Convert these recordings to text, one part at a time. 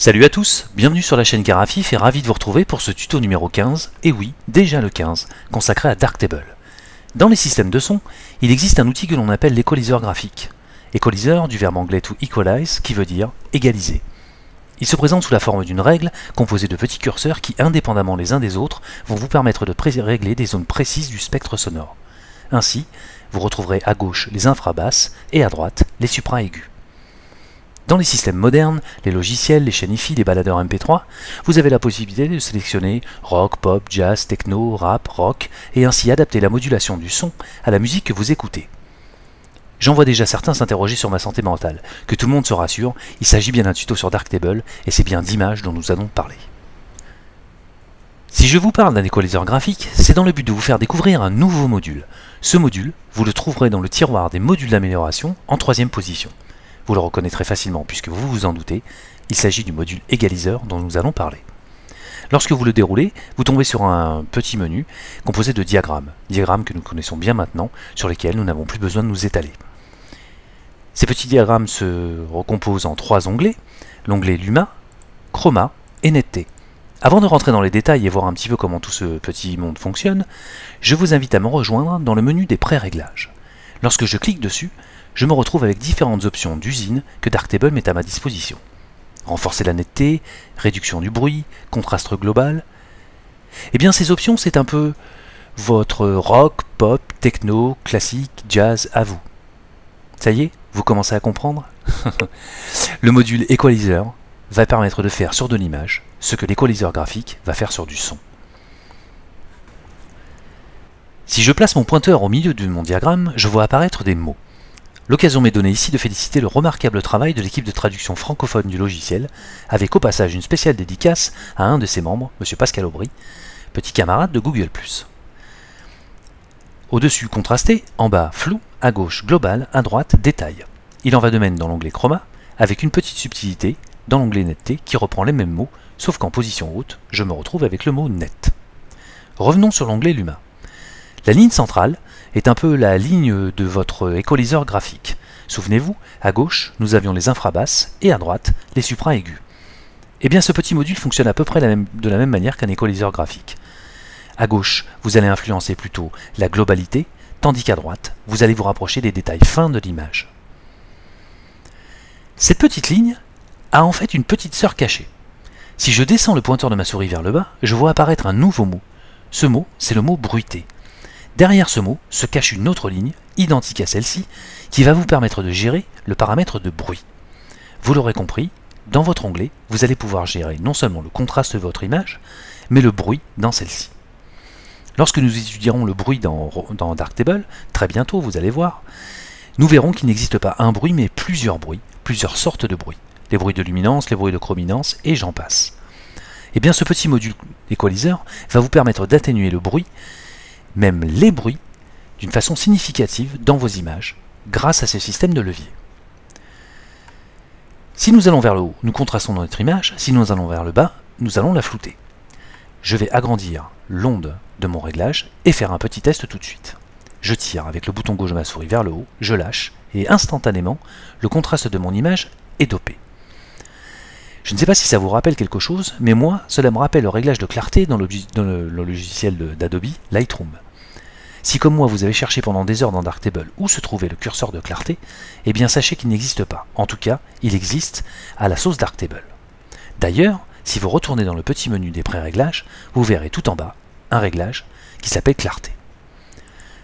Salut à tous, bienvenue sur la chaîne Carafif et ravi de vous retrouver pour ce tuto numéro 15, et oui, déjà le 15, consacré à Darktable. Dans les systèmes de son, il existe un outil que l'on appelle l'équaliseur graphique. Équaliseur du verbe anglais to equalize, qui veut dire égaliser. Il se présente sous la forme d'une règle composée de petits curseurs qui, indépendamment les uns des autres, vont vous permettre de régler des zones précises du spectre sonore. Ainsi, vous retrouverez à gauche les infrabasses et à droite les supra-aigus. Dans les systèmes modernes, les logiciels, les chaînes hi-fi, les baladeurs MP3, vous avez la possibilité de sélectionner rock, pop, jazz, techno, rap, rock, et ainsi adapter la modulation du son à la musique que vous écoutez. J'en vois déjà certains s'interroger sur ma santé mentale. Que tout le monde se rassure, il s'agit bien d'un tuto sur Darktable, et c'est bien d'images dont nous allons parler. Si je vous parle d'un équaliseur graphique, c'est dans le but de vous faire découvrir un nouveau module. Ce module, vous le trouverez dans le tiroir des modules d'amélioration en 3e position. Vous le reconnaîtrez facilement puisque vous vous en doutez, il s'agit du module égaliseur dont nous allons parler. Lorsque vous le déroulez, vous tombez sur un petit menu composé de diagrammes que nous connaissons bien maintenant, sur lesquels nous n'avons plus besoin de nous étaler. Ces petits diagrammes se recomposent en 3 onglets, l'onglet Luma, Chroma et Netteté. Avant de rentrer dans les détails et voir un petit peu comment tout ce petit monde fonctionne, je vous invite à me rejoindre dans le menu des pré-réglages. Lorsque je clique dessus, je me retrouve avec différentes options d'usine que Darktable met à ma disposition. Renforcer la netteté, réduction du bruit, contraste global. Eh bien ces options c'est un peu votre rock, pop, techno, classique, jazz à vous. Ça y est, vous commencez à comprendre? Le module Equalizer va permettre de faire sur de l'image ce que l'équaliseur graphique va faire sur du son. Si je place mon pointeur au milieu de mon diagramme, je vois apparaître des mots. L'occasion m'est donnée ici de féliciter le remarquable travail de l'équipe de traduction francophone du logiciel, avec au passage une spéciale dédicace à un de ses membres, M. Pascal Aubry, petit camarade de Google+. Au-dessus contrasté, en bas flou, à gauche global, à droite détail. Il en va de même dans l'onglet Chroma, avec une petite subtilité dans l'onglet Netteté qui reprend les mêmes mots, sauf qu'en position haute, je me retrouve avec le mot Net. Revenons sur l'onglet Luma. La ligne centrale est un peu la ligne de votre équaliseur graphique. Souvenez-vous, à gauche, nous avions les infrabasses et à droite, les supra-aigus. Eh bien, ce petit module fonctionne à peu près de la même manière qu'un équaliseur graphique. À gauche, vous allez influencer plutôt la globalité, tandis qu'à droite, vous allez vous rapprocher des détails fins de l'image. Cette petite ligne a en fait une petite sœur cachée. Si je descends le pointeur de ma souris vers le bas, je vois apparaître un nouveau mot. Ce mot, c'est le mot bruité. Derrière ce mot se cache une autre ligne, identique à celle-ci, qui va vous permettre de gérer le paramètre de bruit. Vous l'aurez compris, dans votre onglet, vous allez pouvoir gérer non seulement le contraste de votre image, mais le bruit dans celle-ci. Lorsque nous étudierons le bruit dans Darktable, très bientôt vous allez voir, nous verrons qu'il n'existe pas un bruit, mais plusieurs bruits, plusieurs sortes de bruits. Les bruits de luminance, les bruits de chrominance, et j'en passe. Eh bien ce petit module équaliseur va vous permettre d'atténuer le bruit, même les bruits, d'une façon significative dans vos images, grâce à ce système de levier. Si nous allons vers le haut, nous contrastons notre image, si nous allons vers le bas, nous allons la flouter. Je vais agrandir l'onde de mon réglage et faire un petit test tout de suite. Je tire avec le bouton gauche de ma souris vers le haut, je lâche, et instantanément, le contraste de mon image est dopé. Je ne sais pas si ça vous rappelle quelque chose, mais moi, cela me rappelle le réglage de clarté dans le logiciel d'Adobe Lightroom. Si comme moi vous avez cherché pendant des heures dans Darktable où se trouvait le curseur de clarté, eh bien sachez qu'il n'existe pas. En tout cas, il existe à la sauce Darktable. D'ailleurs, si vous retournez dans le petit menu des pré-réglages, vous verrez tout en bas un réglage qui s'appelle clarté.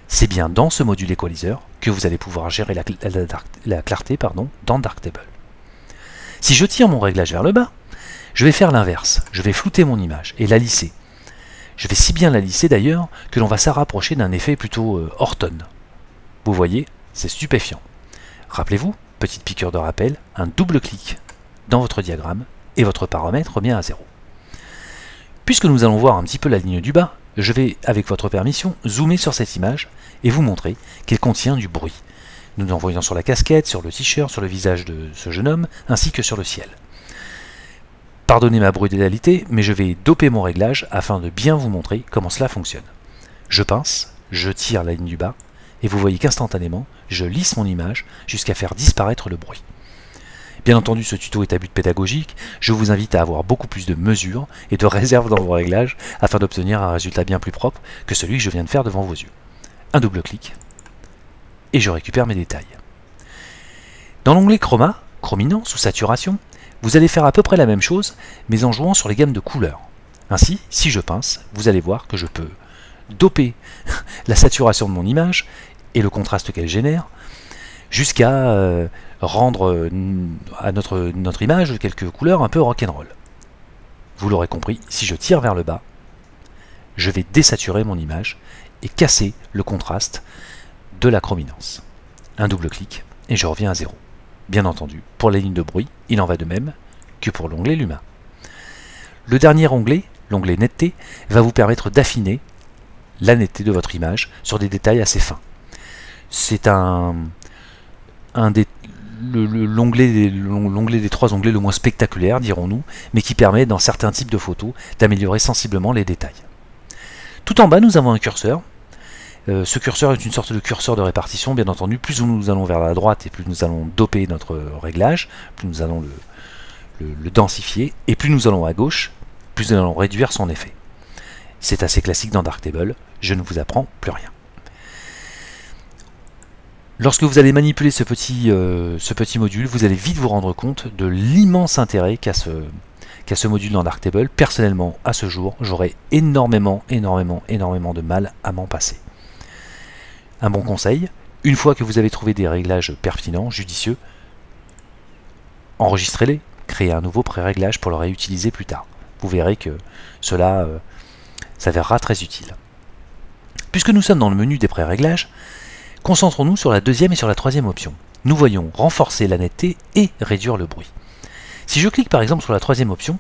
C'est bien dans ce module équaliseur que vous allez pouvoir gérer la clarté dans Darktable. Si je tire mon réglage vers le bas, je vais faire l'inverse. Je vais flouter mon image et la lisser. Je vais si bien la lisser d'ailleurs que l'on va s'en rapprocher d'un effet plutôt Horton. Vous voyez, c'est stupéfiant. Rappelez-vous, petite piqûre de rappel, un double clic dans votre diagramme et votre paramètre revient à 0. Puisque nous allons voir un petit peu la ligne du bas, je vais, avec votre permission, zoomer sur cette image et vous montrer qu'elle contient du bruit. Nous en voyons sur la casquette, sur le t-shirt, sur le visage de ce jeune homme, ainsi que sur le ciel. Pardonnez ma brutalité, mais je vais doper mon réglage afin de bien vous montrer comment cela fonctionne. Je pince, je tire la ligne du bas, et vous voyez qu'instantanément, je lisse mon image jusqu'à faire disparaître le bruit. Bien entendu, ce tuto est à but pédagogique, je vous invite à avoir beaucoup plus de mesures et de réserve dans vos réglages afin d'obtenir un résultat bien plus propre que celui que je viens de faire devant vos yeux. Un double clic et je récupère mes détails. Dans l'onglet Chroma, chrominance ou saturation, vous allez faire à peu près la même chose mais en jouant sur les gammes de couleurs. Ainsi, si je pince, vous allez voir que je peux doper la saturation de mon image et le contraste qu'elle génère jusqu'à rendre à notre image quelques couleurs un peu rock'n'roll. Vous l'aurez compris, si je tire vers le bas, je vais désaturer mon image et casser le contraste de la chrominance. Un double clic et je reviens à 0. Bien entendu, pour les lignes de bruit, il en va de même que pour l'onglet Luma. Le dernier onglet, l'onglet netteté, va vous permettre d'affiner la netteté de votre image sur des détails assez fins. C'est l'onglet des trois onglets le moins spectaculaire, dirons-nous, mais qui permet dans certains types de photos d'améliorer sensiblement les détails. Tout en bas, nous avons un curseur. Ce curseur est une sorte de curseur de répartition, bien entendu. Plus nous allons vers la droite et plus nous allons doper notre réglage, plus nous allons le densifier, et plus nous allons à gauche, plus nous allons réduire son effet. C'est assez classique dans Darktable, je ne vous apprends plus rien. Lorsque vous allez manipuler ce petit module, vous allez vite vous rendre compte de l'immense intérêt qu'a ce module dans Darktable. Personnellement, à ce jour, j'aurais énormément de mal à m'en passer. Un bon conseil, une fois que vous avez trouvé des réglages pertinents, judicieux, enregistrez-les, créez un nouveau pré-réglage pour le réutiliser plus tard. Vous verrez que cela s'avérera très utile. Puisque nous sommes dans le menu des pré-réglages, concentrons-nous sur la deuxième et sur la troisième option. Nous voyons renforcer la netteté et réduire le bruit. Si je clique par exemple sur la troisième option,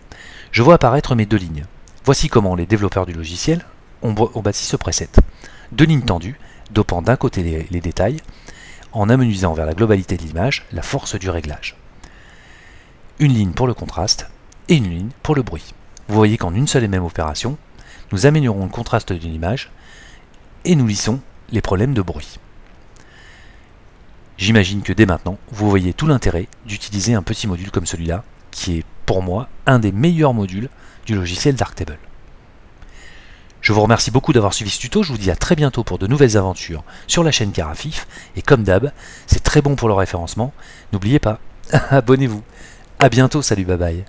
je vois apparaître mes deux lignes. Voici comment les développeurs du logiciel ont bâti ce preset. Deux lignes tendues, dopant d'un côté les détails, en amenuisant vers la globalité de l'image la force du réglage. Une ligne pour le contraste et une ligne pour le bruit. Vous voyez qu'en une seule et même opération, nous améliorons le contraste de l'image et nous lissons les problèmes de bruit. J'imagine que dès maintenant, vous voyez tout l'intérêt d'utiliser un petit module comme celui-là, qui est pour moi un des meilleurs modules du logiciel Darktable. Je vous remercie beaucoup d'avoir suivi ce tuto, je vous dis à très bientôt pour de nouvelles aventures sur la chaîne Carafif, et comme d'hab, c'est très bon pour le référencement, n'oubliez pas, abonnez-vous. A bientôt, salut, bye bye.